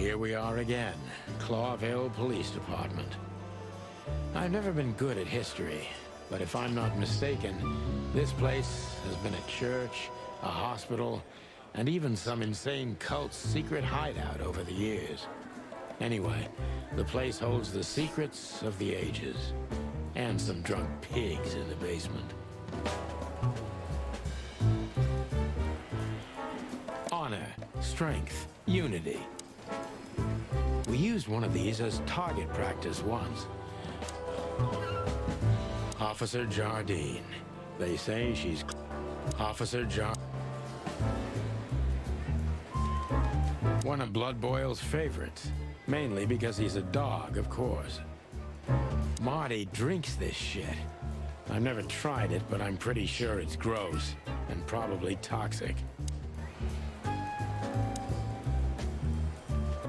here we are again. Clawville Police Department. I've never been good at history, but if I'm not mistaken, this place has been a church, a hospital, and even some insane cult's secret hideout over the years. Anyway, the place holds the secrets of the ages, and some drunk pigs in the basement. Honor, strength, unity. We used one of these as target practice once. Officer Jardine. They say she's... Officer Jardine. One of Blood Boyle's favorites. Mainly because he's a dog, of course. Marty drinks this shit. I've never tried it, but I'm pretty sure it's gross and probably toxic.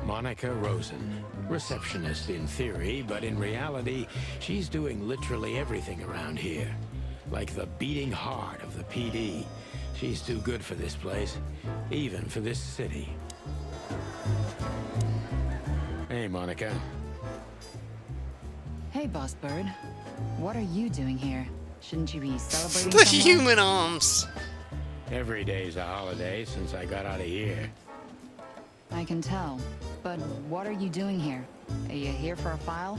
Monica Rosen, receptionist in theory, but in reality, she's doing literally everything around here. Like the beating heart of the PD. She's too good for this place, even for this city. Hey, Monica. Hey, Boss Bird. What are you doing here? Shouldn't you be celebrating The somewhere? human arms. Every day's a holiday since I got out of here. I can tell. But what are you doing here? Are you here for a file?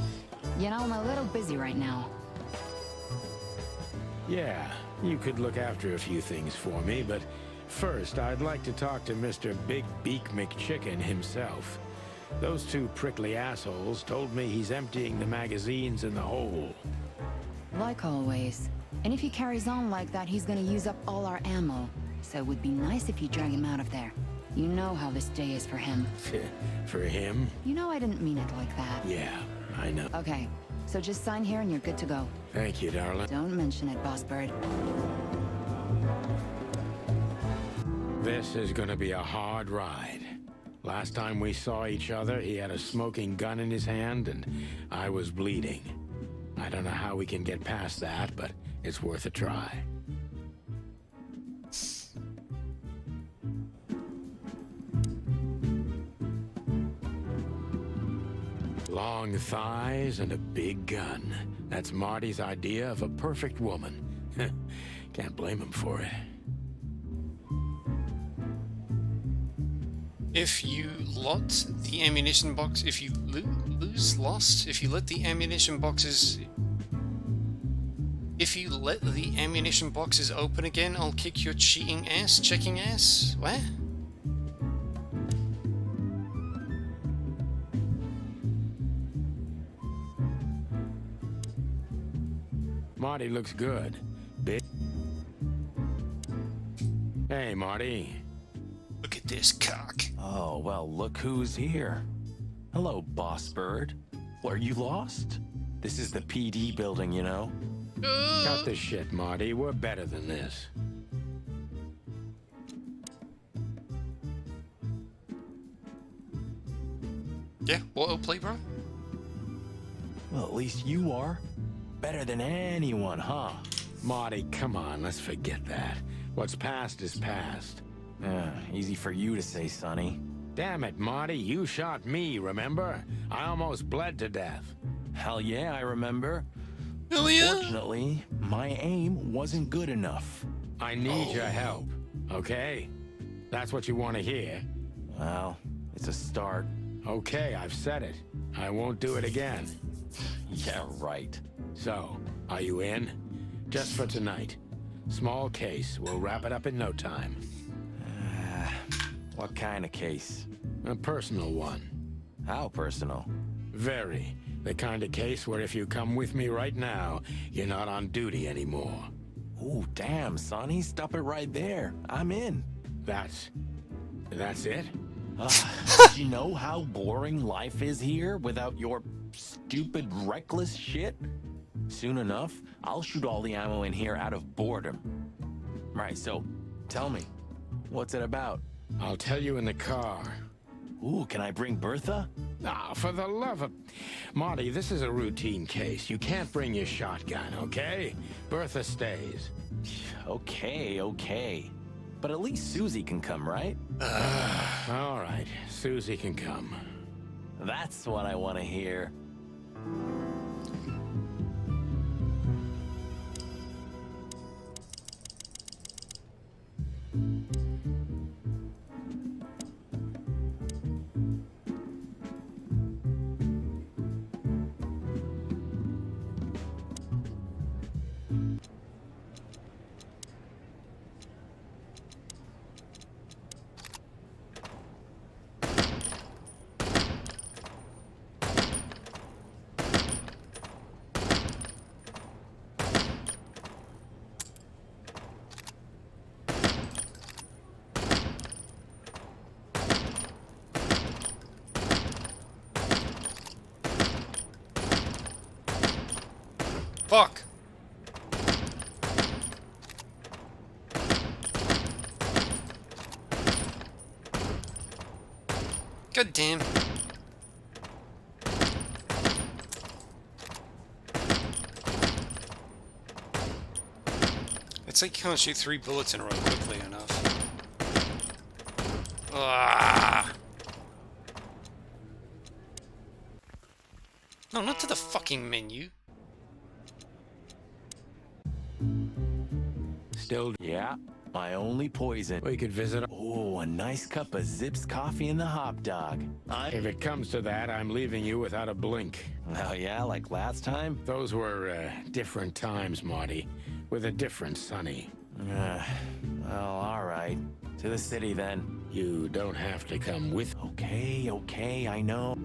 You know, I'm a little busy right now. Yeah, you could look after a few things for me, but first I'd like to talk to Mr. Big Beak McChicken himself. Those two prickly assholes told me he's emptying the magazines in the hole. Like always. And if he carries on like that, he's gonna use up all our ammo. So it would be nice if you drag him out of there. You know how this day is for him. For him? You know I didn't mean it like that. Yeah, I know. Okay, so just sign here and you're good to go. Thank you, darling. Don't mention it, Boss Bird. This is gonna be a hard ride. Last time we saw each other, he had a smoking gun in his hand, and I was bleeding. I don't know how we can get past that, but it's worth a try. Long thighs and a big gun. That's Marty's idea of a perfect woman. Can't blame him for it. If you lot the ammunition box, if you if you let the ammunition boxes, if you let the ammunition boxes open again, I'll kick your cheating ass, checking ass. What? Marty looks good. Big. Hey, Marty. Look at this cock. Oh, well, look who's here. Hello, Boss Bird. Are you lost? This is the PD building, you know? Cut the shit, Marty. We're better than this. Yeah, auto play, bro. Well, at least you are. Better than anyone, huh? Marty, come on, let's forget that. What's past is past. Easy for you to say, Sonny. Damn it, Marty, you shot me, remember? I almost bled to death. Hell yeah, I remember. Hell yeah. Fortunately, my aim wasn't good enough. I need your help, okay? That's what you want to hear? Well, it's a start. Okay, I've said it. I won't do it again. Yeah, right. So, are you in? Just for tonight. Small case. We'll wrap it up in no time. What kind of case? A personal one. How personal? Very. The kind of case where if you come with me right now, you're not on duty anymore. Ooh, damn, Sonny, stop it right there. I'm in. That's it? Do you know how boring life is here without your stupid, reckless shit? Soon enough, I'll shoot all the ammo in here out of boredom. Right, so, tell me, what's it about? I'll tell you in the car. Ooh, can I bring Bertha? Ah, for the love of... Marty, this is a routine case. You can't bring your shotgun, okay? Bertha stays. Okay. But at least Susie can come, right? All right, Susie can come. That's what I want to hear. Fuck! God damn. It's like you can't shoot 3 bullets in a row quickly enough. Ah! No, not to the fucking menu. Still, Yeah, my only poison. we could visit. Oh, a nice cup of Zips coffee and the hot dog. If it comes to that, I'm leaving you without a blink. Oh yeah, like last time? Those were different times, Marty, with a different Sonny. Well, all right. To the city then. You don't have to come with. Okay, I know.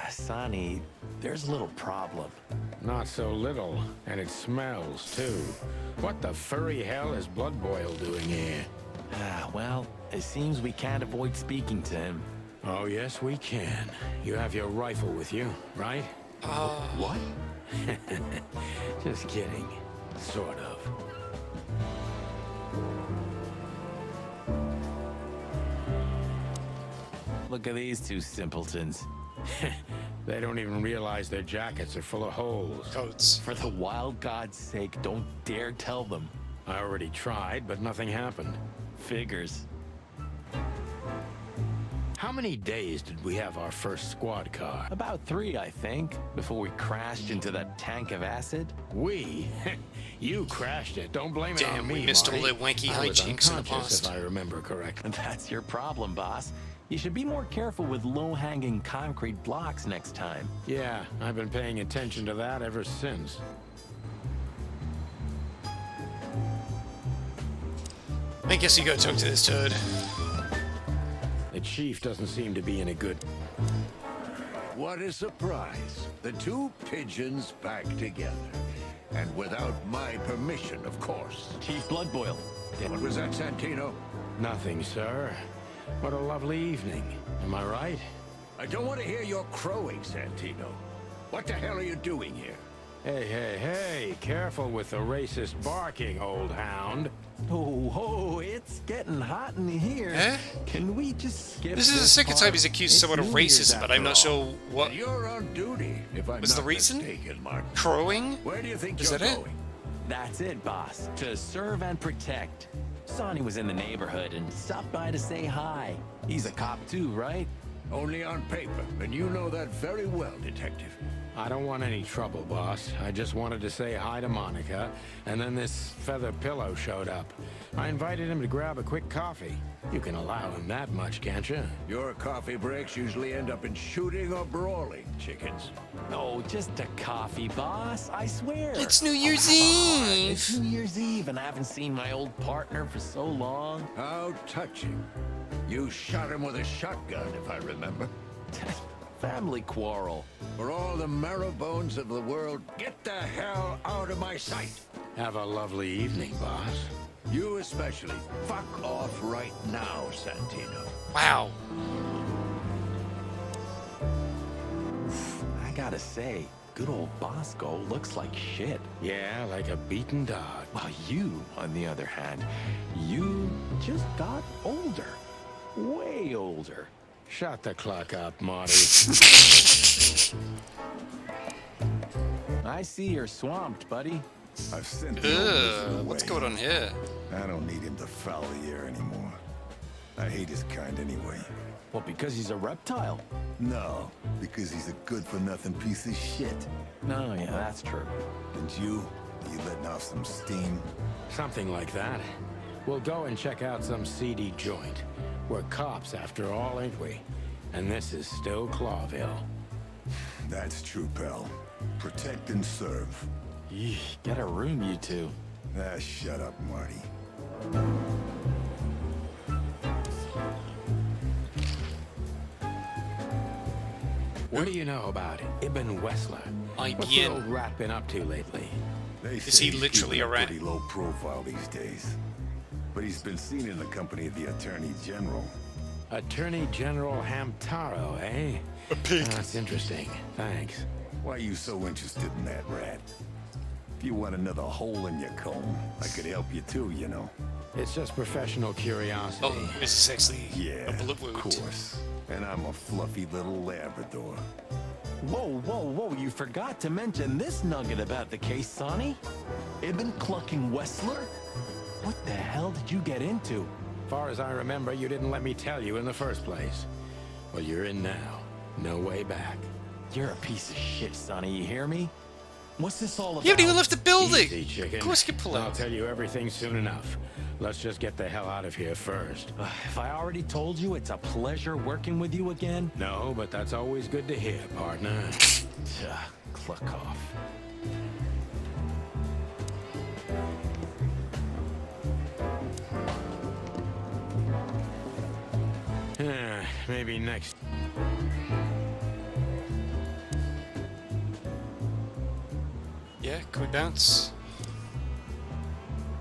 Sonny, there's a little problem. Not so little, and it smells too. What the furry hell is Blood Boil doing here? Well, it seems we can't avoid speaking to him. Oh, yes, we can. You have your rifle with you, right? What? Just kidding. Sort of. Look at these two simpletons. They don't even realize their jackets are full of holes. Coats. For the wild God's sake, don't dare tell them. I already tried, but nothing happened. Figures. How many days did we have our first squad car? About 3, I think, before we crashed into that tank of acid. We? You crashed it. Don't blame it Damn, on me, we missed all Marty. the wanky I was hijinks in the unconscious, past. if I remember correctly. That's your problem, boss. You should be more careful with low-hanging concrete blocks next time. Yeah, I've been paying attention to that ever since. I guess you go talk to this turd. The chief doesn't seem to be in a good... What a surprise. The two pigeons back together. And without my permission, of course. Chief Bloodboil. What was that, Santino? Nothing, sir. What a lovely evening. Am I right? I don't want to hear your crowing, Santino. What the hell are you doing here? Hey, careful with the racist barking, old hound. Oh, it's getting hot in here. Eh? Can we just skip This is the second time he's accused It's someone of New Year's racism, but I'm not after all. sure what. And you're on duty, if I'm Was not the reason? mistaken, Martin. Crowing? Where do you think Is you're that it? going? That's it, boss. To serve and protect. Sonny was in the neighborhood and stopped by to say hi. He's a cop too, right? Only on paper, and you know that very well, Detective. I don't want any trouble, boss. I just wanted to say hi to Monica, and then this feather pillow showed up. I invited him to grab a quick coffee. You can allow him that much, can't you? Your coffee breaks usually end up in shooting or brawling, chickens. No, just a coffee, boss. I swear. It's New Year's Come on, Eve. It's New Year's Eve, and I haven't seen my old partner for so long. How touching. You shot him with a shotgun, if I remember. Family quarrel. For all the marrow bones of the world, get the hell out of my sight. Have a lovely evening, boss. You especially. Fuck off right now, Santino. Wow. I gotta say, good old Bosco looks like shit. Yeah, like a beaten dog. While you, on the other hand, you just got older. Way older. Shut the clock up, Marty. I see you're swamped, buddy. I've sent the others Ugh, what's away. going on here? I don't need him to foul the air anymore. I hate his kind anyway. Well, because he's a reptile. No, because he's a good-for-nothing piece of shit. No, yeah, that's true. And you letting off some steam? Something like that. We'll go and check out some seedy joint. We're cops after all, ain't we? And this is still Clawville. That's true, pal. Protect and serve. Yee, get a room, you two. Ah, shut up, Marty. What do you know about Ibn Wessler? I What's the bien. old rat been up to lately? They Is say he he's literally keeping a rat? Pretty low profile these days. But he's been seen in the company of the Attorney General. Attorney General Hamtaro, eh? A pig. That's interesting. Thanks. Why are you so interested in that rat? If you want another hole in your comb, I could help you too, you know. It's just professional curiosity. Oh, this is actually Yeah, a bullet wound. of course. And I'm a fluffy little Labrador. Whoa, whoa, whoa, you forgot to mention this nugget about the case, Sonny. Ibn Clucking Wessler? What the hell did you get into? Far as I remember, you didn't let me tell you in the first place. Well, you're in now. No way back. You're a piece of shit, Sonny, you hear me? What's this all about? You haven't even left the building! Easy, chicken. Of course you can pull I'll out. tell you everything soon enough. Let's just get the hell out of here first. If I already told you it's a pleasure working with you again? No, but that's always good to hear, partner. Cluck off. Maybe next. Yeah, can we bounce?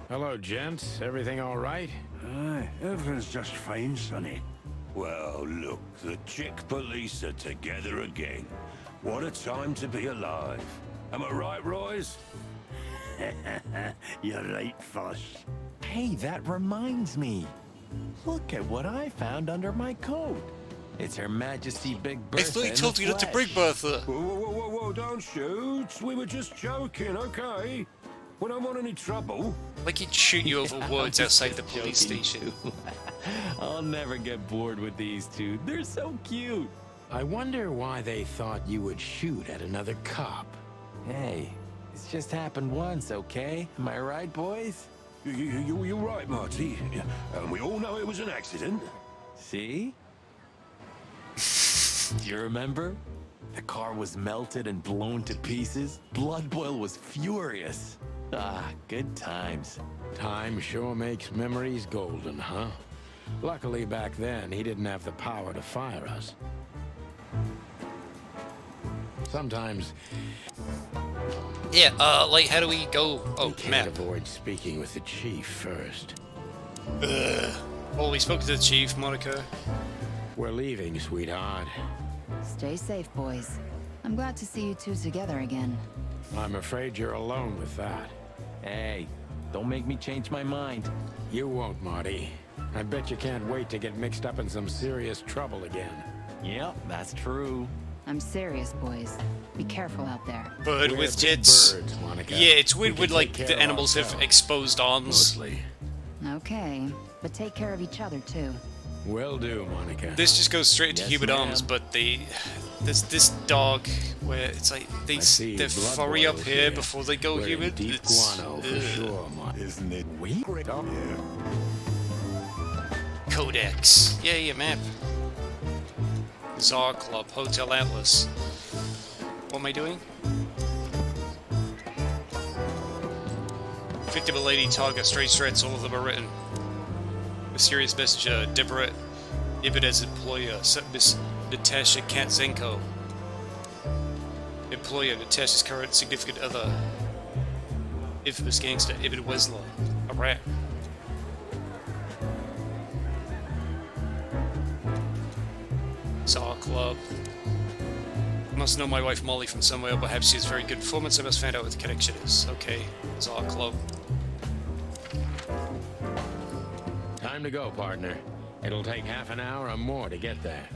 Hello, gents. Everything all right? Aye, everything's just fine, Sonny. Well, look, the chick police are together again. What a time to be alive. Am I right, Royce? You're right, Fuss. Hey, that reminds me. Look at what I found under my coat. It's Her Majesty Big I Bertha thought he in told the you not to flesh. bring Bertha. Whoa, whoa, whoa, whoa, whoa, don't shoot. We were just joking, okay? We don't want any trouble. Like he'd shoot you over woods I'm outside the just police joking, station. too. I'll never get bored with these two. They're so cute. I wonder why they thought you would shoot at another cop. Hey, it's just happened once, okay? Am I right, boys? You're right, Marty. And we all know it was an accident. See? Do you remember? The car was melted and blown to pieces. Blood Boil was furious. Ah, good times. Time sure makes memories golden, huh? Luckily, back then, he didn't have the power to fire us. Sometimes Yeah, like, how do we go? Oh, we can't map. avoid speaking with the chief first. Well, we spoke to the chief, Monica. We're leaving, sweetheart. Stay safe, boys. I'm glad to see you two together again. I'm afraid you're alone with that. Hey, don't make me change my mind. You won't, Marty. I bet you can't wait to get mixed up in some serious trouble again. Yep, that's true. I'm serious, boys. Be careful out there. Bird We're with big tits. birds, Monica. Yeah, it's We weird can when, take like, care the of animals have ourselves, exposed arms. Mostly. Okay, but take care of each other, too. Will do, Monica. This just goes straight to Yes, human ma'am. arms, but there's this dog where it's like I see they're blood furry up boils here before they go We're in human. deep It's, guano for ugh. sure, Monica. Isn't it? We? Yeah. Codex. Yeah, map. Czar Club, Hotel Atlas. What am I doing? Victim lady, target, straight threats, all of them are written. Mysterious messenger, Deborah Ibn-As employer, Miss Natasha Katzenko. Employer, Natasha's current significant other. Infamous gangster, Ibn Wessler. A rat. Czar Club. Must know my wife Molly from somewhere, perhaps she has very good performance. I must find out what the connection is. Okay, Czar Club. Time to go, partner. It'll take half an hour or more to get there.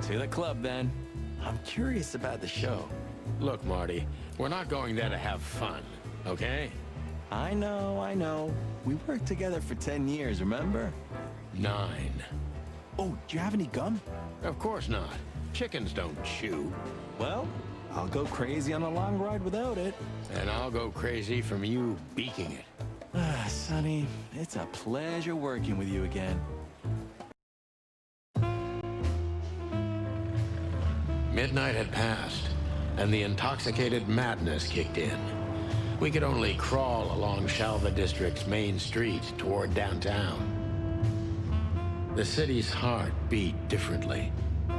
To the club, then. I'm curious about the show. Look, Marty, we're not going there to have fun, okay? I know. We worked together for 10 years, remember? 9. Oh, do you have any gum? Of course not. Chickens don't chew. Well, I'll go crazy on a long ride without it. And I'll go crazy from you beaking it. Ah, Sonny, it's a pleasure working with you again. Midnight had passed, and the intoxicated madness kicked in. We could only crawl along Shalva District's main street toward downtown. The city's heart beat differently.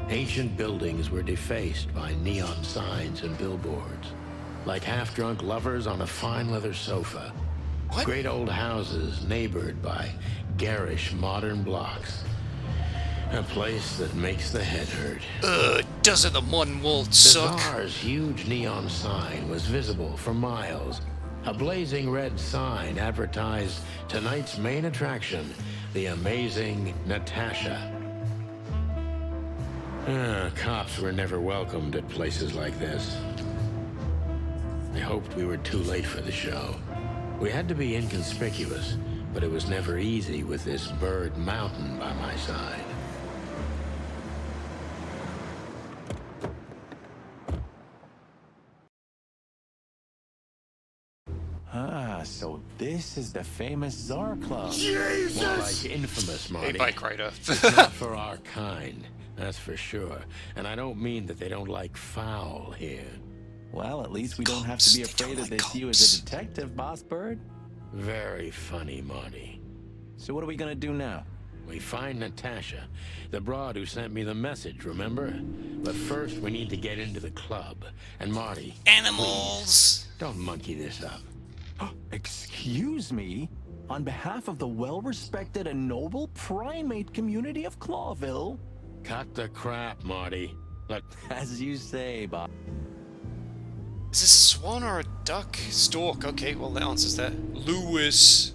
Ancient buildings were defaced by neon signs and billboards, like half-drunk lovers on a fine leather sofa. What? Great old houses neighbored by garish modern blocks. A place that makes the head hurt. Doesn't the modern world The suck? Czar's huge neon sign was visible for miles. A blazing red sign advertised tonight's main attraction, the amazing Natasha. Cops were never welcomed at places like this. I hoped we were too late for the show. We had to be inconspicuous, but it was never easy with this bird mountain by my side. Ah, so this is the famous Tsar Club. More like infamous, Hey, Marty. bike rider. Not for our kind, that's for sure. And I don't mean that they don't like foul here. Well, at least we don't have to be Cops, they afraid don't of like this you cops. as a detective, Boss Bird. Very funny, Marty. So what are we gonna do now? We find Natasha, the broad who sent me the message, remember? But first, we need to get into the club. And Marty, Animals! don't monkey this up. Excuse me? On behalf of the well-respected and noble primate community of Clawville? Cut the crap, Marty. Let As you say, Bob. Is this a swan or a duck? Stork. Okay, well that answers that. Lewis.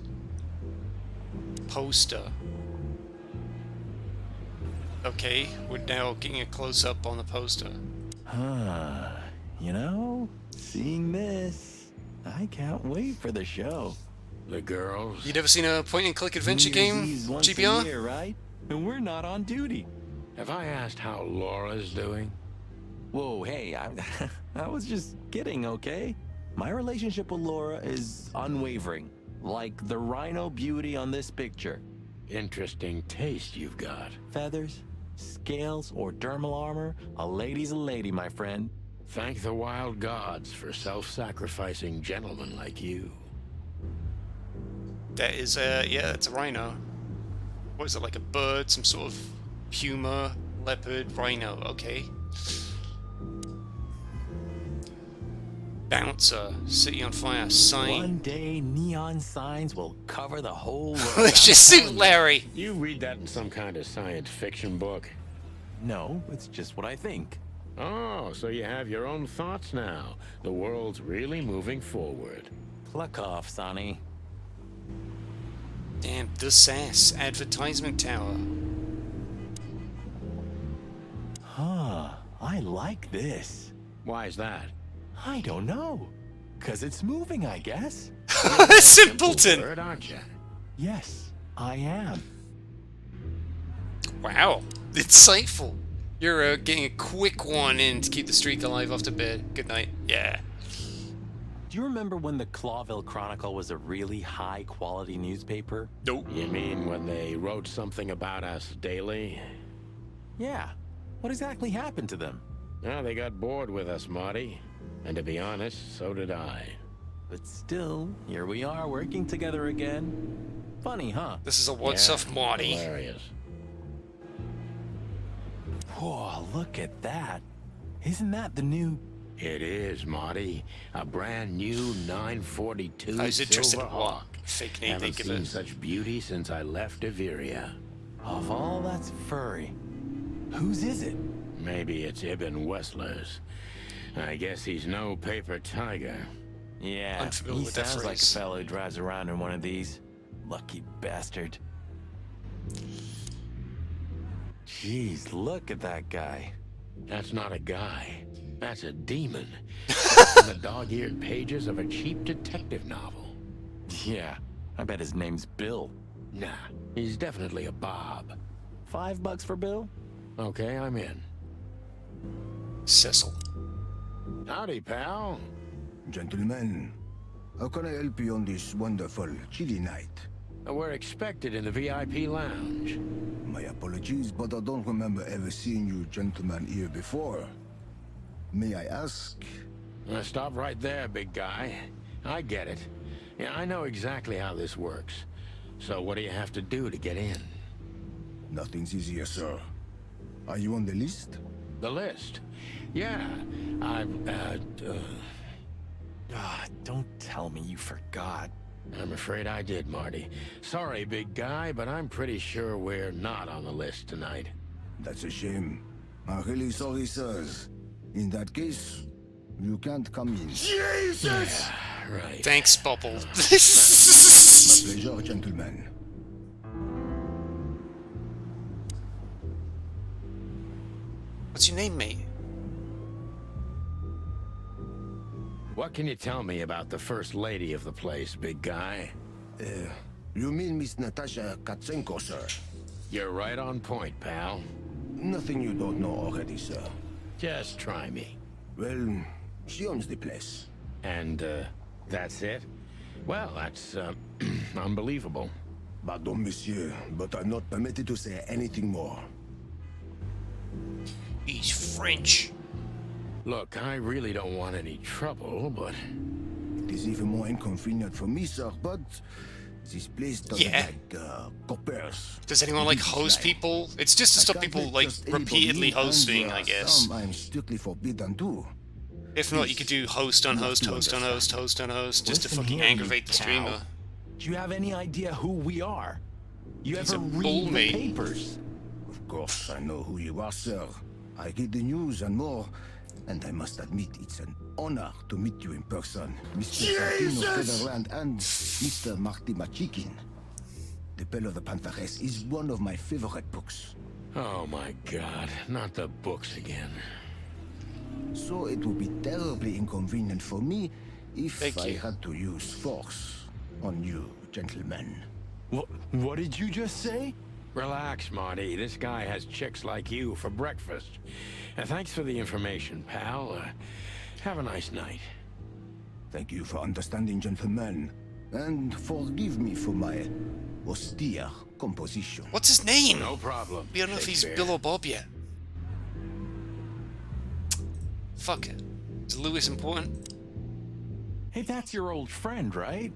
Poster. Okay, we're now getting a close-up on the poster. Huh. You know, seeing this, I can't wait for the show. the girls. You never seen a point-and-click adventure New game, Year's Eve's once a GBR? year, right? And we're not on duty. Have I asked how Laura's doing? Whoa, hey, I was just kidding, okay? My relationship with Laura is unwavering, like the rhino beauty on this picture. Interesting taste you've got. Feathers, scales, or dermal armor, a lady's a lady, my friend. Thank the wild gods for self-sacrificing gentlemen like you. That is, yeah, it's a rhino. What is it, like a bird? Some sort of puma, leopard, rhino, okay. Bouncer, city on fire, sign. One day, neon signs will cover the whole world. Let's just suit Larry. You read that in some kind of science fiction book. No, it's just what I think. Oh, so you have your own thoughts now. The world's really moving forward. Pluck off, Sonny. Damn, the SAS advertisement tower. Huh, I like this. Why is that? I don't know. 'Cause it's moving, I guess. Simpleton. Bird, aren't you? Yes, I am. Wow, insightful. You're getting a quick one in to keep the streak alive after bed. Good night. Yeah. Do you remember when the Clawville Chronicle was a really high-quality newspaper? Nope. You mean when they wrote something about us daily? Yeah. What exactly happened to them? Well, they got bored with us, Marty. And to be honest, so did I. But still, here we are working together again. Funny, huh? This is a what's up, Marty. Hilarious. Whoa, look at that. Isn't that the new... It is, Marty. A brand new 942 I was interested in Silver what Hawk. fake name they Haven't give seen it. such beauty since I left Averia. Of all that's furry, whose is it? Maybe it's Ibn Wessler's. I guess he's no paper tiger. Yeah, Unfamiliar he with that sounds like a phrase. fellow who drives around in one of these. Lucky bastard. Jeez, look at that guy. That's not a guy. That's a demon. From the dog-eared pages of a cheap detective novel. Yeah, I bet his name's Bill. Nah, he's definitely a Bob. $5 for Bill? Okay, I'm in. Cecil. Howdy, pal. Gentlemen, how can I help you on this wonderful, chilly night? We're expected in the VIP lounge. My apologies, but I don't remember ever seeing you gentlemen here before. May I ask? Stop right there, big guy. I get it. Yeah, I know exactly how this works. So what do you have to do to get in? Nothing's easier, sir. Are you on the list? The list? Yeah, Don't tell me you forgot. I'm afraid I did, Marty. Sorry, big guy, but I'm pretty sure we're not on the list tonight. That's a shame. I'm really sorry, sirs. In that case, you can't come in. Jesus! Right. Thanks, Bubble. My pleasure, gentlemen. What's your name, mate? What can you tell me about the first lady of the place, big guy? You mean Miss Natasha Katsenko, sir? You're right on point, pal. Nothing you don't know already, sir. Just try me. Well, she owns the place. And, that's it? Well, that's, unbelievable. Pardon, monsieur, but I'm not permitted to say anything more. He's French. Look, I really don't want any trouble, but... It is even more inconvenient for me, sir, but this place doesn't Yeah. like, coppers. Does anyone like host people? It's just to I stop can't people let like just anybody repeatedly in, and hosting, there I are guess. some I'm strictly forbidden to. If not, you could do host on You have host, to host on host, host on host, just to Listen fucking here, you aggravate the cow. streamer. Do you have any idea who we are? You He's ever a read bull, the mate. papers? Of course, I know who you are, sir. I read the news and more, and I must admit it's an honor to meet you in person, Mr. Santino Featherland and Mr. Marty Machikin. The Bell of the Pantheress is one of my favorite books, Oh my god, not the books again. so it would be terribly inconvenient for me if Thank I you. had to use force on you, gentlemen. What did you just say? Relax, Marty. This guy has chicks like you for breakfast. And thanks for the information, pal. Have a nice night. Thank you for understanding, gentlemen, and forgive me for my austere composition. What's his name? No problem. We don't know if he's Shakespeare. Bill or Bob yet. Fuck it. Is Lewis important? Hey, that's your old friend, right?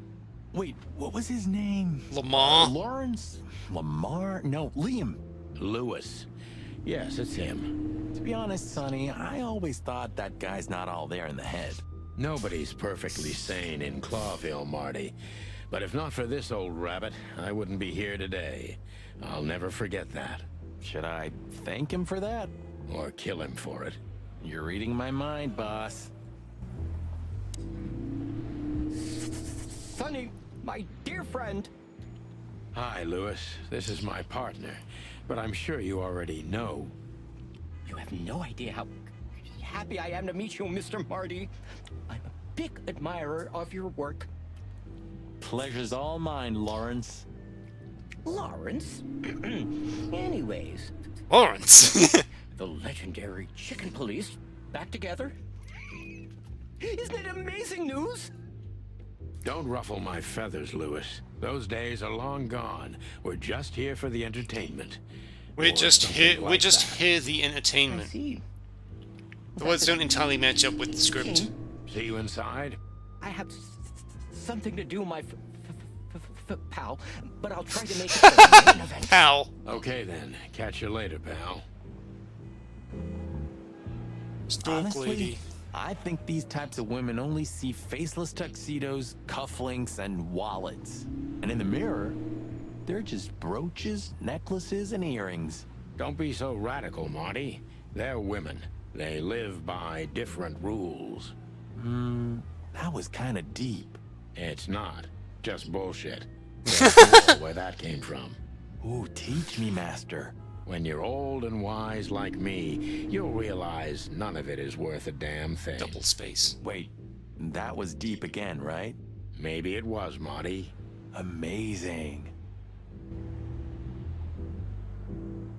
Wait, what was his name? Lamar? Lawrence? Lamar? No, Liam. Lewis. Yes, it's him. To be honest, Sonny, I always thought that guy's not all there in the head. Nobody's perfectly sane in Clawville, Marty. But if not for this old rabbit, I wouldn't be here today. I'll never forget that. Should I thank him for that? Or kill him for it. You're reading my mind, boss. Sonny, my dear friend. Hi, Lewis. This is my partner. But I'm sure you already know. You have no idea how happy I am to meet you, Mr. Marty. I'm a big admirer of your work. Pleasure's all mine, Lawrence. Lawrence? Anyways, Lawrence! the legendary Chicken Police back together? Isn't it amazing news? Don't ruffle my feathers, Lewis. Those days are long gone. We're just here for the entertainment. We're Or just something here. like We're just that. here the I entertainment. see. The words don't entirely match up with the script. See you inside? I have something to do, my pal, but I'll try to make it the main event. Pal. Okay then. Catch you later, pal. Stalk Honestly, lady. I think these types of women only see faceless tuxedos, cufflinks, and wallets. And in the mirror, they're just brooches, necklaces, and earrings. Don't be so radical, Marty. They're women. They live by different rules. That was kind of deep. It's not. Just bullshit. That's more where that came from. Ooh, teach me, master. When you're old and wise like me, you'll realize none of it is worth a damn thing. Double space. Wait, that was deep again, right? Maybe it was, Marty. Amazing.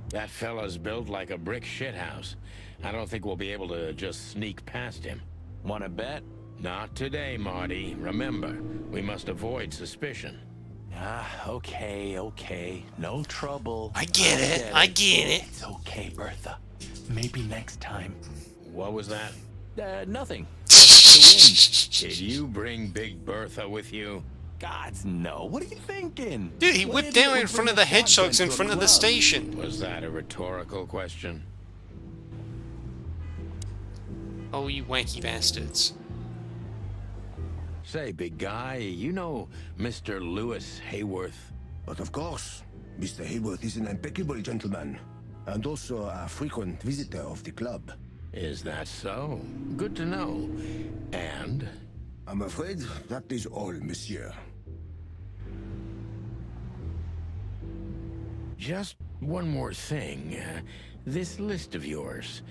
That fella's built like a brick shithouse. I don't think we'll be able to just sneak past him. Wanna bet? Not today, Marty. Remember, we must avoid suspicion. Okay. No trouble. I get it. I get it. It's okay, Bertha. Maybe next time. What was that? Nothing. Did you bring Big Bertha with you? Gods, no. What are you thinking? Dude, he What whipped idiot down in would front bring of the a shotgun hedgehogs in to a front of the club? station. Was that a rhetorical question? Oh, you wanky bastards. Say, big guy, you know Mr. Lewis Hayworth? But of course, Mr. Hayworth is an impeccable gentleman, and also a frequent visitor of the club. Is that so? Good to know. And? I'm afraid that is all, monsieur. Just one more thing. This list of yours,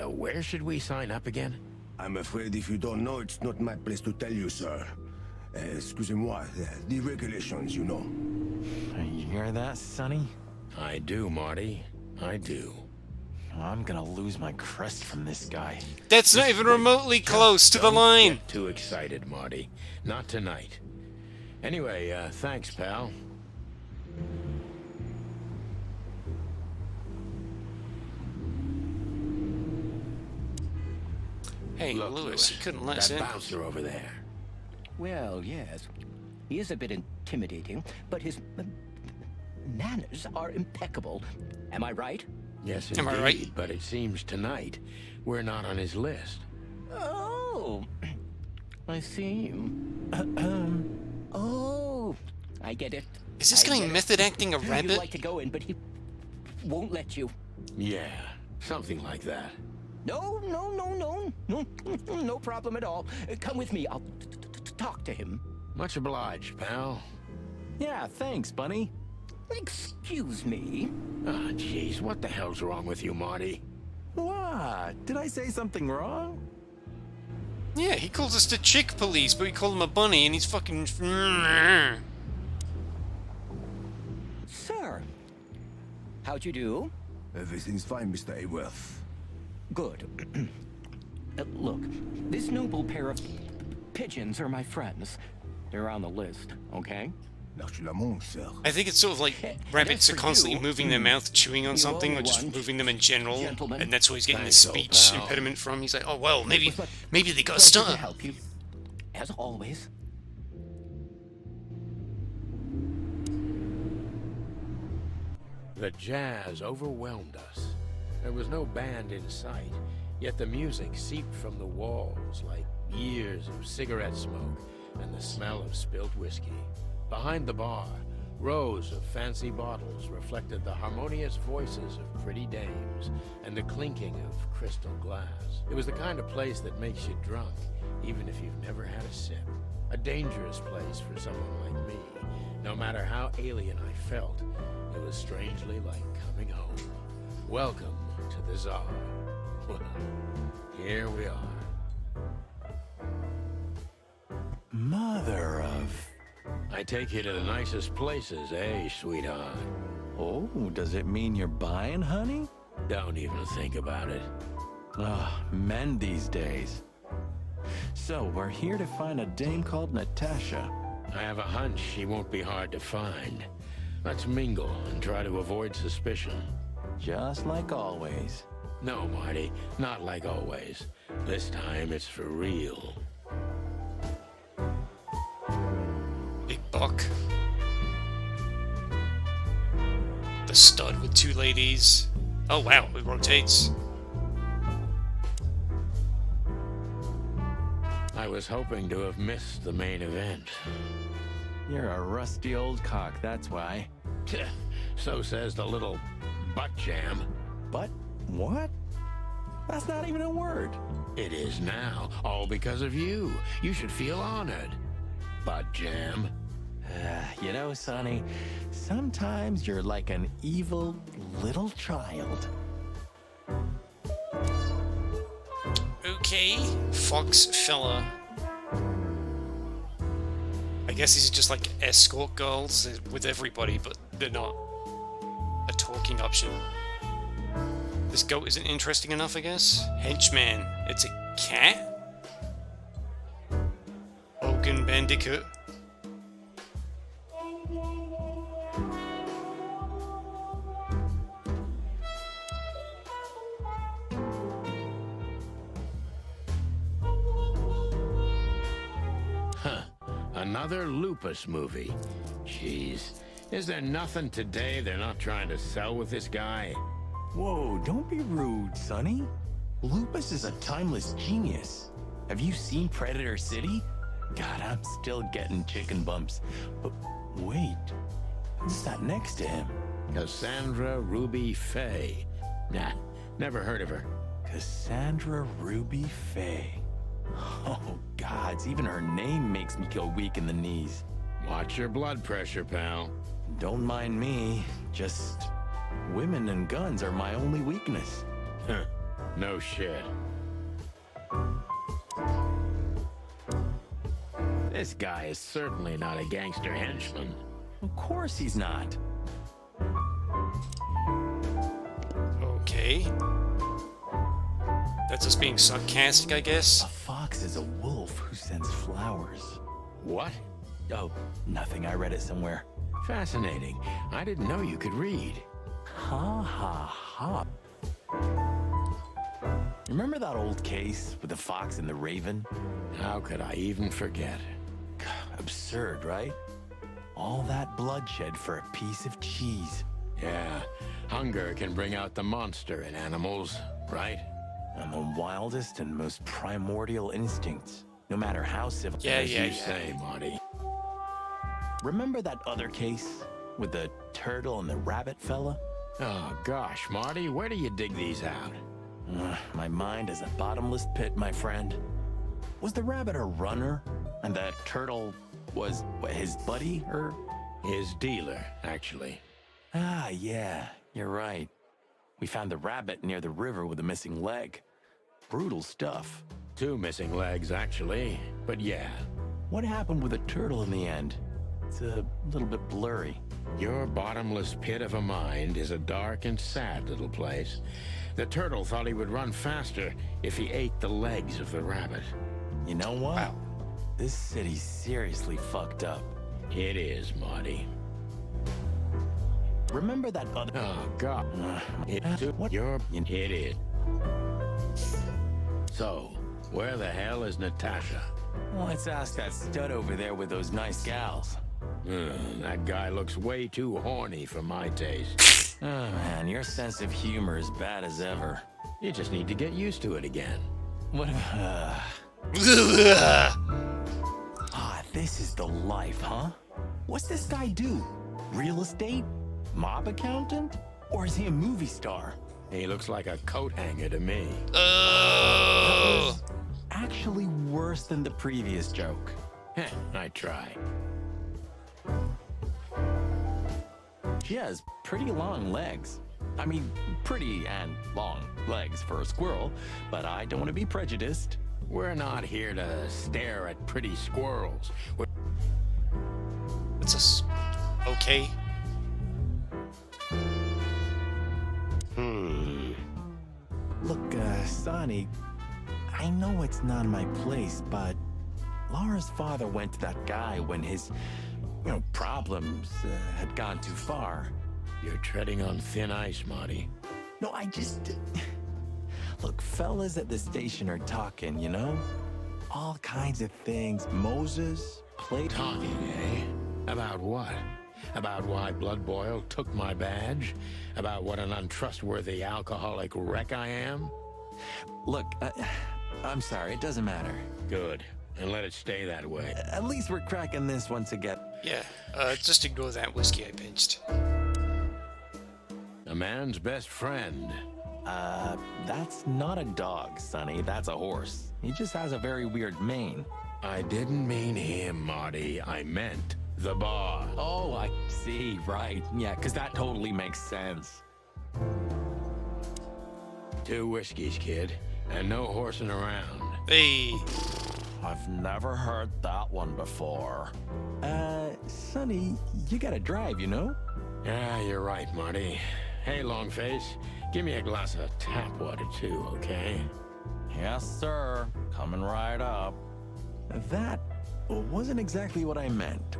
where should we sign up again? I'm afraid if you don't know, it's not my place to tell you, sir. Excusez-moi, the regulations, you know. You hear that, Sonny? I do, Marty. I do. I'm gonna lose my crest from this guy. That's not even remotely close to the line. Don't get too excited, Marty. Not tonight. Anyway, thanks, pal. Hey, Look, Lewis, you couldn't let us that in. bouncer over there. Well, yes. He is a bit intimidating, but his manners are impeccable. Am I right? Yes, Am indeed, I right? but it seems tonight we're not on his list. Oh, I see. Oh, I get it. Is this I guy get it. method acting a You'd rabbit? like to go in, but he won't let you. Yeah, something like that. No, no problem at all. Come with me. I'll talk to him. Much obliged, pal. Yeah, thanks, Bunny. Excuse me. Ah, jeez, what the hell's wrong with you, Marty? What? Did I say something wrong? Yeah, he calls us the chick police, but we call him a bunny, and he's fucking... Sir, how'd you do? Everything's fine, Mr. Hayworth. Good. Look, this noble pair of pigeons are my friends. They're on the list, okay? L'archulamon, sir. I think it's sort of like rabbits are for constantly you, moving their mouth, chewing on you something, or only just want moving them in general, gentlemen. and that's where he's getting the Thanks, old speech pal. impediment from. He's like, oh, well, maybe But they got a pleasure to stutter. help you, as always. The jazz overwhelmed us. There was no band in sight, yet the music seeped from the walls like years of cigarette smoke and the smell of spilt whiskey. Behind the bar, rows of fancy bottles reflected the harmonious voices of pretty dames and the clinking of crystal glass. It was the kind of place that makes you drunk, even if you've never had a sip. A dangerous place for someone like me. No matter how alien I felt, it was strangely like coming home. Welcome to the Tsar. Well, here we are. Mother of... I take you to the nicest places, eh, sweetheart? Oh, does it mean you're buying, honey? Don't even think about it. Men these days. So, we're here to find a dame called Natasha. I have a hunch she won't be hard to find. Let's mingle and try to avoid suspicion. Just like always. No, Marty, not like always. This time it's for real. Big buck. The stud with two ladies. Oh wow, it rotates. I was hoping to have missed the main event. You're a rusty old cock, that's why. So says the little butt jam. But what? That's not even a word. It is now, all because of you. You should feel honored. Butt jam. You know, Sonny, sometimes you're like an evil little child. Okay, Fox fella. I guess these are just like escort girls with everybody, but they're not a talking option. This goat isn't interesting enough, I guess. Henchman. It's a cat? Hogan Bandicoot. Another Lupus movie. Jeez. Is there nothing today they're not trying to sell with this guy? Whoa, don't be rude, Sonny. Lupus is a timeless genius. Have you seen Predator City? God, I'm still getting chicken bumps. But wait, who's that next to him? Cassandra Ruby Faye. Nah, never heard of her. Cassandra Ruby Faye. Oh, gods, even her name makes me go weak in the knees. Watch your blood pressure, pal. Don't mind me, just women and guns are my only weakness. Huh, no shit. This guy is certainly not a gangster henchman. Of course he's not. Okay. That's us being sarcastic, I guess. A fox is a wolf who sends flowers. What? Oh, nothing. I read it somewhere. Fascinating. I didn't know you could read. Ha ha ha. Remember that old case with the fox and the raven? How could I even forget? Absurd, right? All that bloodshed for a piece of cheese. Yeah, hunger can bring out the monster in animals, right? And the wildest and most primordial instincts, no matter how civil. As you say, Marty. Remember that other case with the turtle and the rabbit fella? Oh gosh, Marty, where do you dig these out? My mind is a bottomless pit, my friend. Was the rabbit a runner? And the turtle was what, his buddy, or? His dealer, actually. Ah, yeah, you're right. We found the rabbit near the river with a missing leg. Brutal stuff. 2 missing legs, actually, but yeah. What happened with the turtle in the end? It's a little bit blurry. Your bottomless pit of a mind is a dark and sad little place. The turtle thought he would run faster if he ate the legs of the rabbit. You know what? Wow. This city's seriously fucked up. It is, Marty. Remember that other... Oh, God. It is. So, where the hell is Natasha? Let's ask that stud over there with those nice gals. That guy looks way too horny for my taste. Oh, man, your sense of humor is bad as ever. You just need to get used to it again. What? This is the life, huh? What's this guy do? Real estate? Mob accountant? Or is he a movie star? He looks like a coat hanger to me. Actually worse than the previous joke. I try. She has pretty long legs. I mean, pretty and long legs for a squirrel, but I don't want to be prejudiced. We're not here to stare at pretty squirrels. It's okay. Look, Sonny, I know it's not my place, but Laura's father went to that guy when his, problems had gone too far. You're treading on thin ice, Marty. No, I just... Look, fellas at the station are talking, you know? All kinds of things. Moses, Plato... Talking, eh? About what? About why Blood Boil took my badge? About what an untrustworthy alcoholic wreck I am? Look, I'm sorry, it doesn't matter. Good. And let it stay that way. At least we're cracking this once again. Yeah, just ignore that whiskey I pinched. A man's best friend. That's not a dog, Sonny. That's a horse. He just has a very weird mane. I didn't mean him, Marty. I meant the bar. Oh, I see. Right. Yeah, because that totally makes sense. 2 whiskeys, kid. And no horsing around. Hey. I've never heard that one before. Sonny, you gotta drive, you know? Yeah, you're right, Marty. Hey, Longface. Give me a glass of tap water too, okay? Yes, sir. Coming right up. That wasn't exactly what I meant.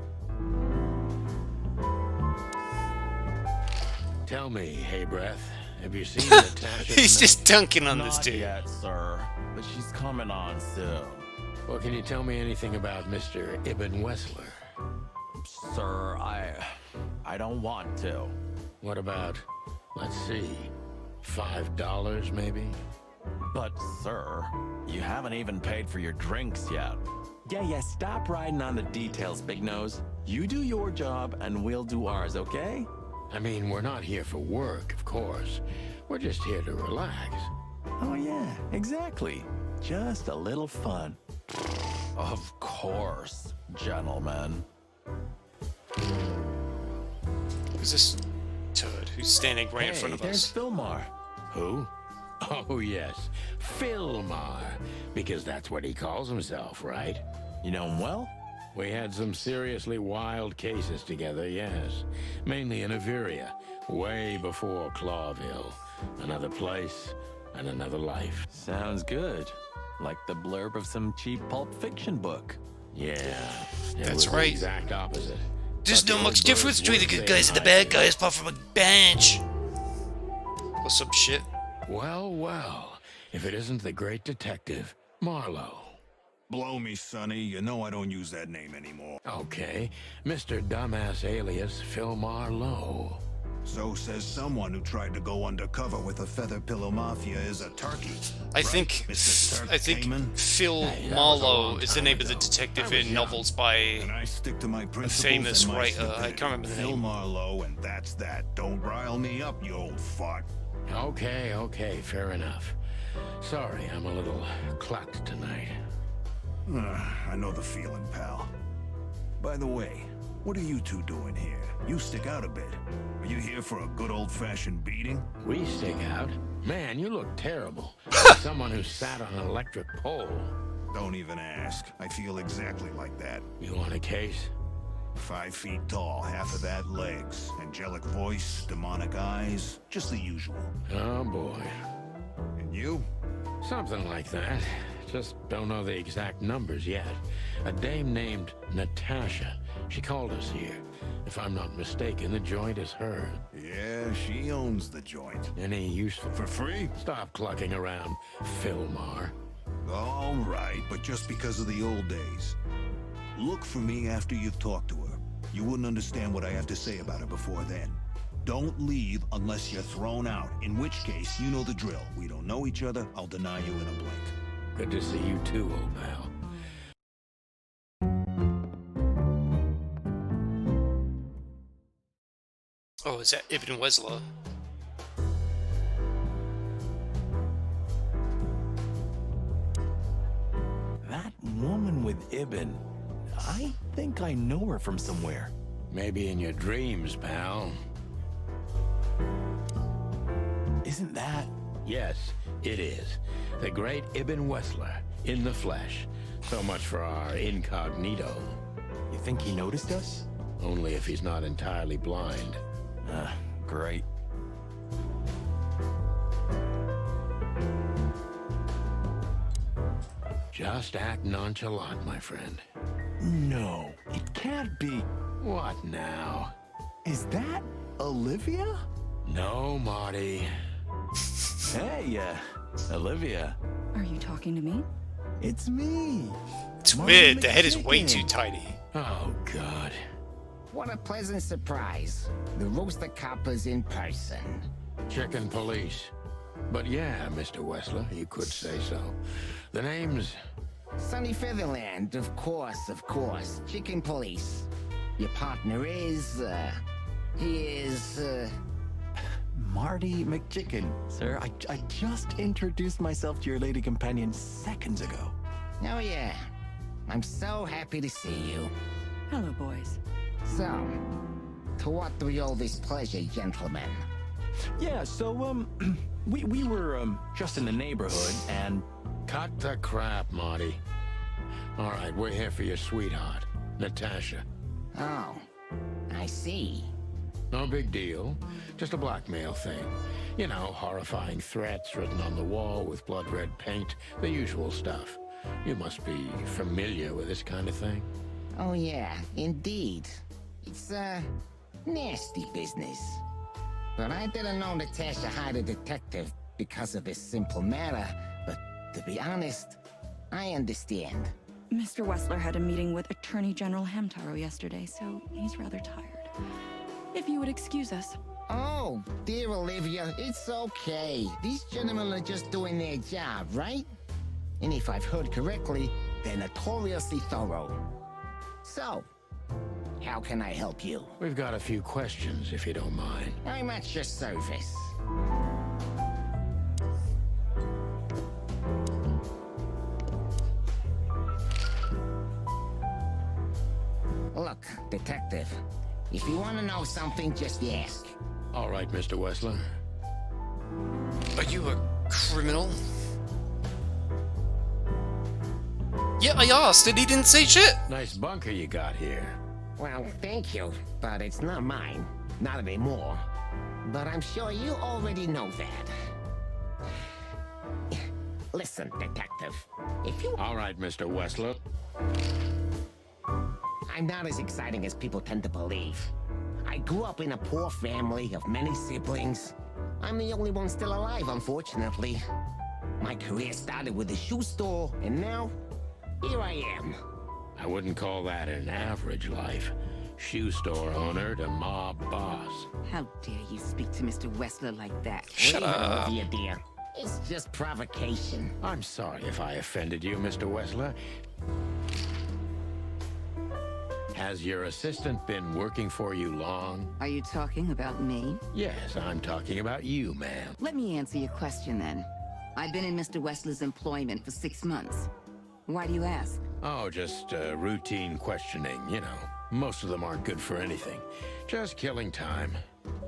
Tell me, hey breath, have you seen Natasha? He's tonight? just dunking on this Not dude. yet, sir. But she's coming on soon. Well, can you tell me anything about Mr. Ibn Wessler? Sir, I don't want to. What about, let's see, $5 maybe? But, sir, you haven't even paid for your drinks yet. Yeah, stop riding on the details, Big Nose. You do your job, and we'll do ours, okay? I mean, we're not here for work, of course. We're just here to relax. Oh, yeah, exactly. Just a little fun. Of course, gentlemen. Who's this turd who's standing right in front of there's us? Philmar. Who? Oh, yes, Philmar. Because that's what he calls himself, right? You know him well? We had some seriously wild cases together, yes. Mainly in Averia, way before Clawville. Another place and another life. Sounds good. Like the blurb of some cheap Pulp Fiction book. Yeah, it That's was the right. exact opposite. There's But no the much old difference birds between the were good guys and the saying bad guys apart from a bench. Or some shit. Well, well, if it isn't the great detective, Marlowe. Blow me, Sonny. You know I don't use that name anymore. Okay, Mr. Dumbass alias Philmar Lowe. So says someone who tried to go undercover with a feather pillow mafia is a turkey. I Right, think Mr. Turk I think Cayman? Phil Hey, that was a Marlowe long is the time name of the ago. detective I was in young. novels by And I stick to my principles famous and my writer. I stupidity. can't remember the Phil name. Marlowe, and that's that. Don't rile me up, you old fart. Okay, fair enough. Sorry, I'm a little clucked tonight. I know the feeling, pal. By the way, what are you two doing here? You stick out a bit. Are you here for a good old-fashioned beating? We stick out. Man, you look terrible. Like someone who sat on an electric pole. Don't even ask. I feel exactly like that. You want a case? 5 feet tall, half of that legs. Angelic voice, demonic eyes, just the usual. Oh boy. And you? Something like that. Just don't know the exact numbers yet. A dame named Natasha. She called us here. If I'm not mistaken, the joint is hers. Yeah, she owns the joint. Any useful? For free? Stop clucking around, Philmar. All right, but just because of the old days. Look for me after you've talked to her. You wouldn't understand what I have to say about her before then. Don't leave unless you're thrown out, in which case, you know the drill. We don't know each other, I'll deny you in a blink. Good to see you too, old pal. Oh, is that Ibn Wessler? That woman with Ibn, I think I know her from somewhere. Maybe in your dreams, pal. Isn't that? Yes, it is. The great Ibn Wessler, in the flesh. So much for our incognito. You think he noticed us? Only if he's not entirely blind. Great. Just act nonchalant, my friend. No, it can't be. What now? Is that Olivia? No, Marty. Hey, Olivia. Are you talking to me? It's me. It's Marty weird. The head is way McChicken. too tiny. Oh, God. What a pleasant surprise. The roaster coppers in person. Chicken police. But yeah, Mr. Wessler, you could say so. The name's... Sunny Featherland, of course. Chicken police. Your partner is, he is, Marty McChicken. Sir, I just introduced myself to your lady companion seconds ago. Oh yeah. I'm so happy to see you. Hello, boys. So, to what do we owe this pleasure, gentlemen? Yeah, so, we were, just in the neighborhood, and... Cut the crap, Marty. All right, we're here for your sweetheart, Natasha. Oh, I see. No big deal. Just a blackmail thing. You know, horrifying threats written on the wall with blood-red paint. The usual stuff. You must be familiar with this kind of thing. Oh yeah, indeed. It's, nasty business. But I didn't know Natasha hired a detective because of this simple matter. But to be honest, I understand. Mr. Wessler had a meeting with Attorney General Hamtaro yesterday, so he's rather tired. If you would excuse us. Oh, dear Olivia, it's okay. These gentlemen are just doing their job, right? And if I've heard correctly, they're notoriously thorough. So, how can I help you? We've got a few questions, if you don't mind. I'm at your service. Look, detective, if you want to know something, just ask. All right, Mr. Wessler. Are you a criminal? Yeah, I asked and he didn't say shit. Nice bunker you got here. Well, thank you, but it's not mine. Not anymore. But I'm sure you already know that. Listen, detective, if you... All right, Mr. Wessler. I'm not as exciting as people tend to believe. I grew up in a poor family of many siblings. I'm the only one still alive, unfortunately. My career started with a shoe store, and now, here I am. I wouldn't call that an average life. Shoe store owner to mob boss. How dare you speak to Mr. Wessler like that? Shut up. Olivia, dear. It's just provocation. I'm sorry if I offended you, Mr. Wessler. Has your assistant been working for you long? Are you talking about me? Yes, I'm talking about you, ma'am. Let me answer your question then. I've been in Mr. Wessler's employment for 6 months. Why do you ask? Oh, just routine questioning, you know. Most of them aren't good for anything. Just killing time.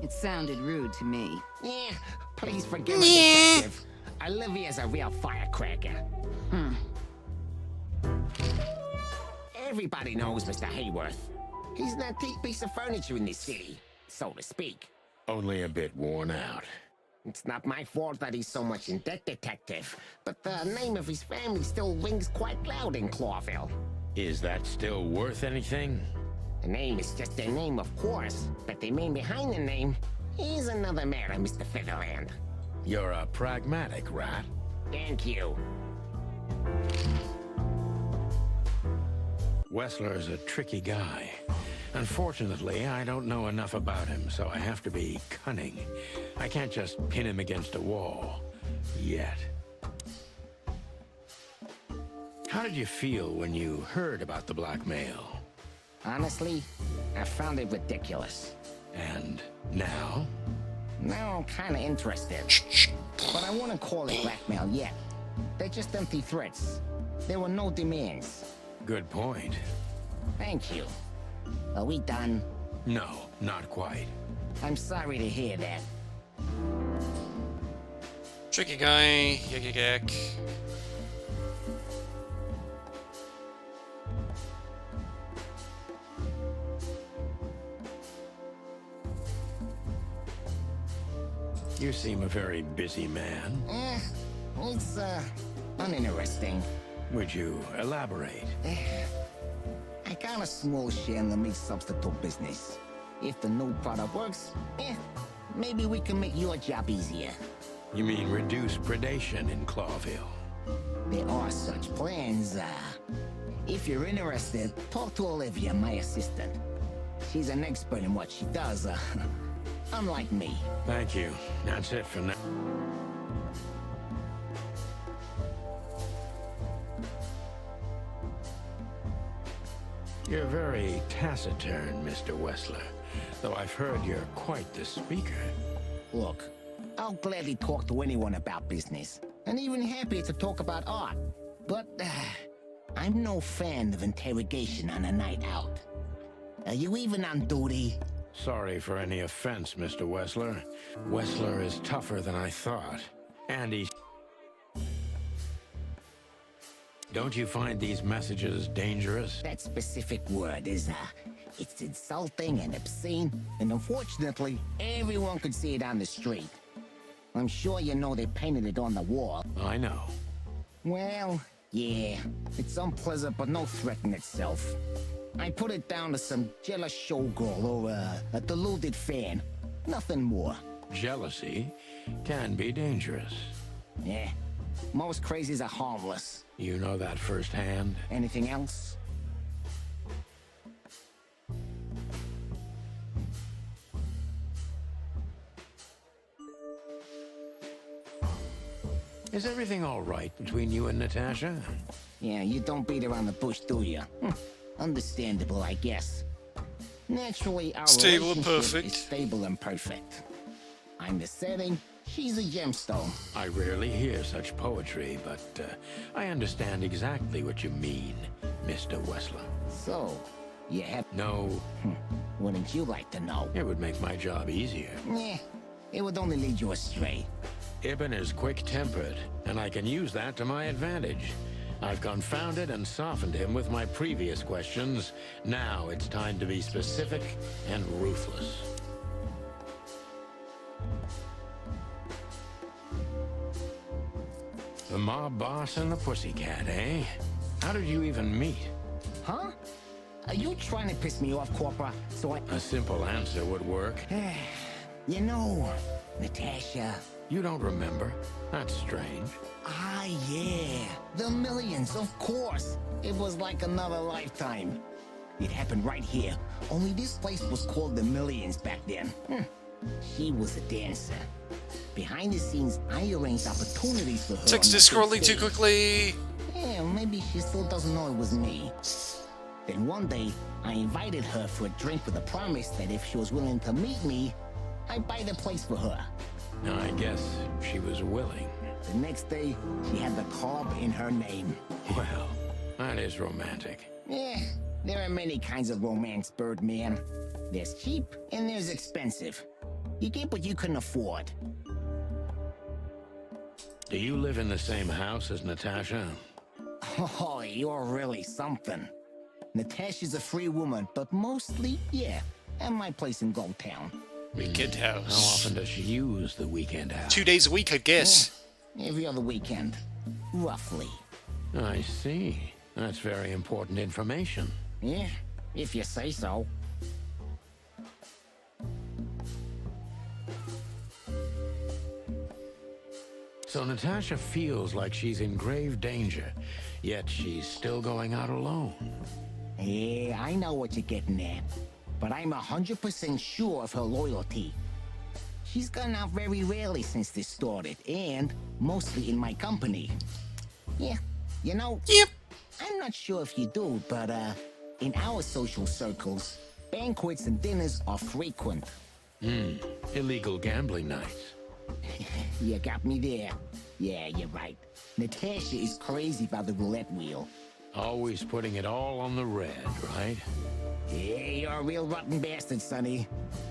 It sounded rude to me. Yeah, please forgive me, detective. Olivia's a real firecracker. Everybody knows Mr. Hayworth. He's an antique piece of furniture in this city, so to speak. Only a bit worn out. It's not my fault that he's so much in debt, detective, but the name of his family still rings quite loud in Clawville. Is that still worth anything? The name is just their name, of course, but the man behind the name is another matter, Mr. Featherland. You're a pragmatic rat. Thank you. Wessler's a tricky guy. Unfortunately, I don't know enough about him, so I have to be cunning. I can't just pin him against a wall. Yet. How did you feel when you heard about the blackmail? Honestly, I found it ridiculous. And now? Now I'm kinda interested. But I wouldn't call it blackmail yet. They're just empty threats. There were no demands. Good point. Thank you. Are we done? No, not quite. I'm sorry to hear that. Tricky guy. Yak yak yak. You seem a very busy man. It's, uninteresting. Would you elaborate? I got a small share in the meat substitute business. If the new product works, maybe we can make your job easier. You mean reduce predation in Clawville? There are such plans. If you're interested, talk to Olivia, my assistant. She's an expert in what she does, unlike me. Thank you. That's it for now. You're very taciturn, Mr. Wessler, though I've heard you're quite the speaker. Look, I'll gladly talk to anyone about business, and even happier to talk about art. But, I'm no fan of interrogation on a night out. Are you even on duty? Sorry for any offense, Mr. Wessler. Wessler is tougher than I thought. And he's... Don't you find these messages dangerous? That specific word is, it's insulting and obscene, and unfortunately, everyone could see it on the street. I'm sure you know they painted it on the wall. I know. Well, yeah, it's unpleasant but no threat in itself. I put it down to some jealous showgirl or a deluded fan. Nothing more. Jealousy can be dangerous. Yeah, most crazies are harmless. You know that firsthand? Anything else? Is everything all right between you and Natasha? Yeah, you don't beat around the bush, do you? Understandable, I guess. Naturally, our Stable and relationship perfect. is stable and perfect. I'm the setting, she's a gemstone. I rarely hear such poetry, but I understand exactly what you mean, Mr. Wessler. So, you have... No, Wouldn't you like to know? it would make my job easier. Yeah, it would only lead you astray. Ibn is quick-tempered, and I can use that to my advantage. I've confounded and softened him with my previous questions. Now it's time to be specific and ruthless. The mob boss and the pussycat, eh? How did you even meet? Huh? Are you trying to piss me off, Corpora? So I... A simple answer would work. You know, Natasha... You don't remember? That's strange. Ah, yeah. The millions, of course. It was like another lifetime. It happened right here. Only this place was called the Millions back then. She was a dancer. Behind the scenes, I arranged opportunities for her. Text is scrolling too quickly. Yeah, maybe she still doesn't know it was me. Then one day, I invited her for a drink with a promise that if she was willing to meet me, I'd buy the place for her. I guess she was willing. The next day, she had the club in her name. Well, that is romantic. Yeah, there are many kinds of romance, Birdman. There's cheap and there's expensive. You get what you can afford. Do you live in the same house as Natasha? Oh, you're really something. Natasha's a free woman, but mostly, yeah, at my place in Gold Town. Weekend How house. often does she use the weekend house? 2 days a week, I guess. Every other weekend, roughly. I see. That's very important information. Yeah, if you say so. So Natasha feels like she's in grave danger, yet she's still going out alone. Yeah, I know what you're getting at. But I'm 100% sure of her loyalty. She's gone out very rarely since this started, and mostly in my company. Yeah, you know... Yep. I'm not sure if you do, but, in our social circles, banquets and dinners are frequent. Illegal gambling nights. You got me there. Yeah, you're right. Natasha is crazy about the roulette wheel. Always putting it all on the red, right? Yeah, you're a real rotten bastard, Sonny.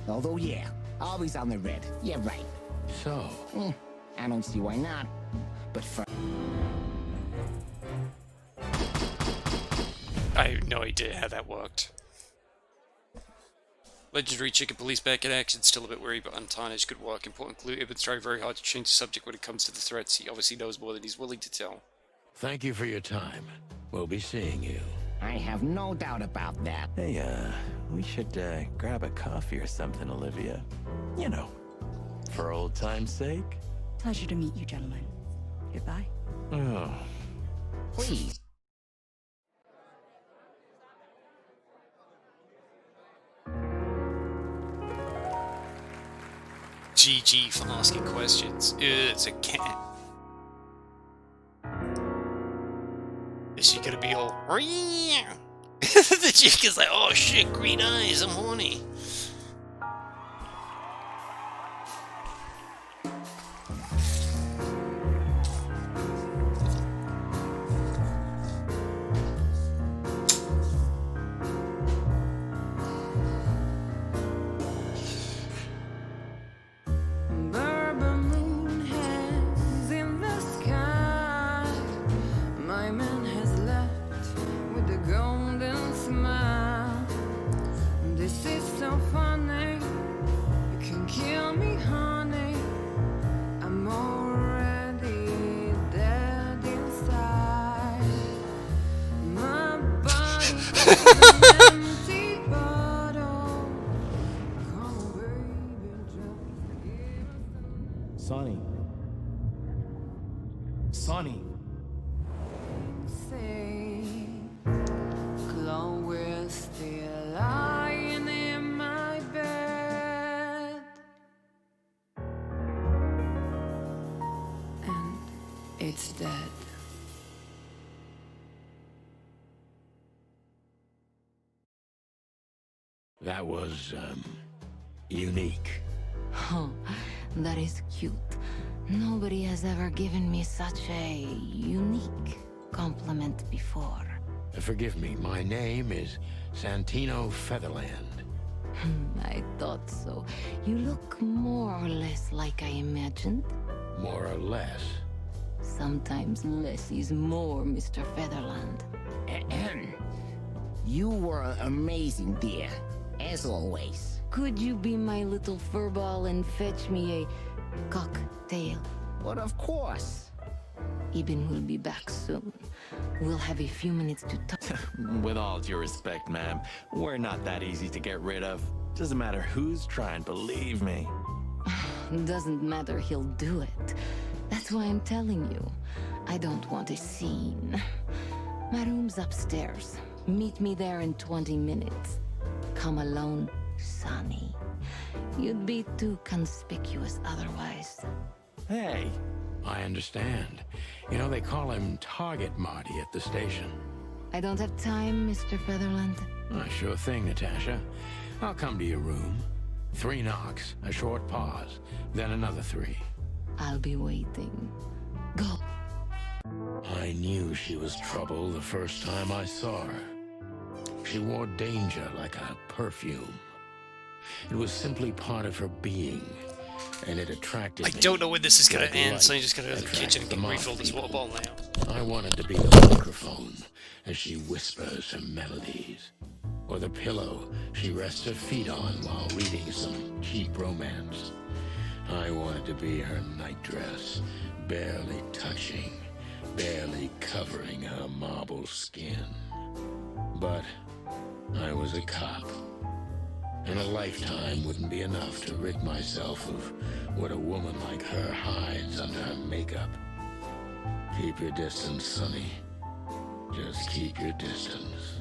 Although, yeah, always on the red. Yeah, right. So, I don't see why not. But for... I have no idea how that worked. Legendary Chicken Police back in action, still a bit worried, but untarnished, good work. Important clue, Ibn's trying very hard to change the subject when it comes to the threats. He obviously knows more than he's willing to tell. thank you for your time. We'll be seeing you. I have no doubt about that. Hey, we should grab a coffee or something, Olivia. You know, for old time's sake. Pleasure to meet you, gentlemen. Goodbye. Oh. Please. GG for asking questions. It's a cat. Is she gonna be all... The chick is like, oh shit, green eyes, I'm horny. Bourbon moon hangs in the sky. My man has Sonny. Sonny. Chloe's still lying in my bed, and it's dead. That was, unique. Oh, that is cute. Nobody has ever given me such a unique compliment before. Forgive me, my name is Santino Featherland. I thought so. You look more or less like I imagined. More or less. Sometimes less is more, Mr. Featherland. Ahem. You were amazing, dear. As always. Could you be my little furball and fetch me a cocktail? But of course. Eben will be back soon. We'll have a few minutes to talk. With all due respect, ma'am, we're not that easy to get rid of. Doesn't matter who's trying, believe me. Doesn't matter, he'll do it. That's why I'm telling you. I don't want a scene. My room's upstairs. Meet me there in 20 minutes. Come alone, Sonny. You'd be too conspicuous otherwise. Hey. I understand. You know, they call him Target Marty at the station. I don't have time, Mr. Featherland. Sure thing, Natasha. I'll come to your room. 3 knocks, a short pause, then another 3. I'll be waiting. Go. I knew she was trouble the first time I saw her. She wore danger like a perfume. It was simply part of her being, and it attracted me. I don't know when this is gonna like end, light so I'm just gonna go to the kitchen and attracts get the refilled this water moth bottle now. people. I wanted to be the microphone as she whispers her melodies, or the pillow she rests her feet on while reading some cheap romance. I wanted to be her nightdress, barely touching, barely covering her marble skin. But I was a cop, and a lifetime wouldn't be enough to rid myself of what a woman like her hides under her makeup. Keep your distance, Sonny. Just keep your distance.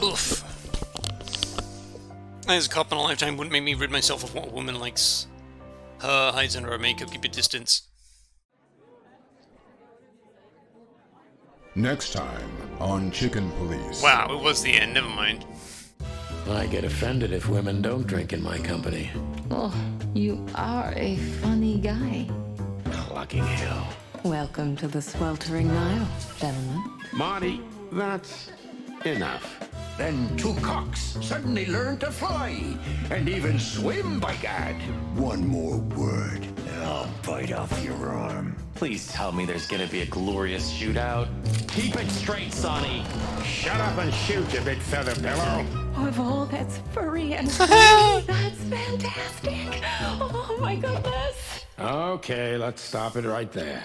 Oof. As a cop in a lifetime wouldn't make me rid myself of what a woman likes. Her hides under her makeup, keep your distance. Next time on Chicken Police. Wow, it was the end, never mind. I get offended if women don't drink in my company. Oh, you are a funny guy. Clucking hell. Welcome to the sweltering Nile, gentlemen. Marty, that's enough. Then 2 cocks suddenly learned to fly, and even swim, by gad. One more word, and I'll bite off your arm. Please tell me there's gonna be a glorious shootout. Keep it straight, Sonny. Shut up and shoot, you big feather pillow. Of all that's furry and that's fantastic. Oh my goodness. Okay, let's stop it right there.